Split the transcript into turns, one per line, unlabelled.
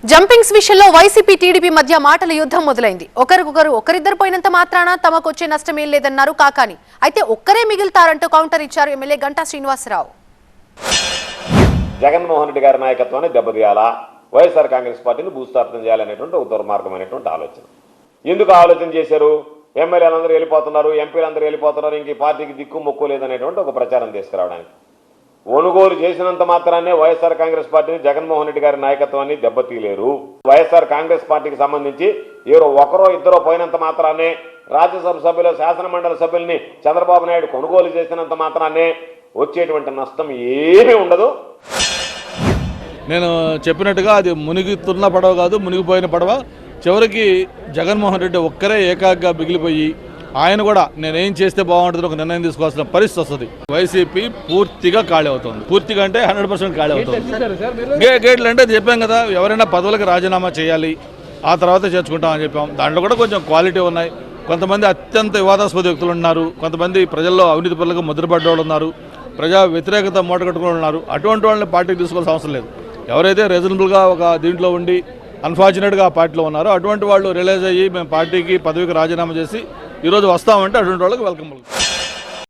Jumpings విషయంలో YCP TDP మధ్య మాటల యుద్ధం మొదలైంది. ఒకరిద్దరు పోయినంత మాత్రాన తమకు వచ్చే నష్టమేం లేదన్నారు కాకాని. అయితే ఒక్కరే మిగులుతారంటూ కౌంటర్ ఇచ్చారు ఎమ్మెల్యే గంటా శ్రీనివాసరావు.
జగన్మోహన్ రెడ్డి గారి నాయకత్వాన్ని దెబ్బతీయాలా, వైఎస్ఆర్ కాంగ్రెస్ పార్టీని భూస్థాపితం చేయాలనేటువంటి ఒక దుర్మార్గమైనటువంటి ఆలోచన. ఎందుకు ఆలోచన చేశారు? ఎమ్మెల్యేలందరూ వెళ్ళిపోతున్నారు, ఎంపీలందరూ వెళ్ళిపోతున్నారు, ఇంక ఈ పార్టీకి దిక్కు మొక్కు లేదనేటువంటి ఒక ప్రచారం తీసుకురావడానికి. కొనుగోలు చేసినంత మాత్రానే వైఎస్ఆర్ కాంగ్రెస్ పార్టీని జగన్మోహన్ రెడ్డి గారి నాయకత్వాన్ని దెబ్బతీయలేరు. వైఎస్ఆర్ కాంగ్రెస్ పార్టీకి సంబంధించి ఒకరో ఇద్దరో పోయినంత మాత్రానే, రాజ్యసభ సభ్యులు శాసనమండలి సభ్యుల్ని చంద్రబాబు నాయుడు కొనుగోలు చేసినంత మాత్రానే వచ్చేటువంటి నష్టం ఏమీ ఉండదు.
నేను చెప్పినట్టుగా అది మునిగితున్న పడవ కాదు, మునిగిపోయిన పడవ. చివరికి జగన్మోహన్ రెడ్డి ఒక్కరే ఏకాగ్గా మిగిలిపోయి ఆయన కూడా నేనేం చేస్తే బాగుంటుందో ఒక నిర్ణయం తీసుకోవాల్సిన పరిస్థితి వస్తుంది. వైసీపీ పూర్తిగా ఖాళీ అవుతుంది. పూర్తిగా అంటే 100% ఖాళీ అవుతుంది. గేట్లు అంటే చెప్పాం కదా, ఎవరైనా పదవులకు రాజీనామా చేయాలి, ఆ తర్వాత చేర్చుకుంటామని చెప్పాం. దాంట్లో కూడా కొంచెం క్వాలిటీ ఉన్నాయి. కొంతమంది అత్యంత వివాదాస్పద వ్యక్తులు ఉన్నారు, కొంతమంది ప్రజల్లో అవినీతి పనులకు ముద్రపడ్డ వాళ్ళు ఉన్నారు, ప్రజా వ్యతిరేకత మూటగట్టుకుని ఉన్నారు. అటువంటి వాళ్ళని పార్టీకి తీసుకోవాల్సిన అవసరం లేదు. ఎవరైతే రీజనబుల్గా ఒక దీంట్లో ఉండి అన్ఫార్చునేట్గా ఆ పార్టీలో ఉన్నారో అటువంటి వాళ్ళు రిలైజ్ అయ్యి మేము పార్టీకి పదవికి రాజీనామా చేసి ఈరోజు వస్తామంటే అటువంటి వాళ్ళకి వెల్కమ్.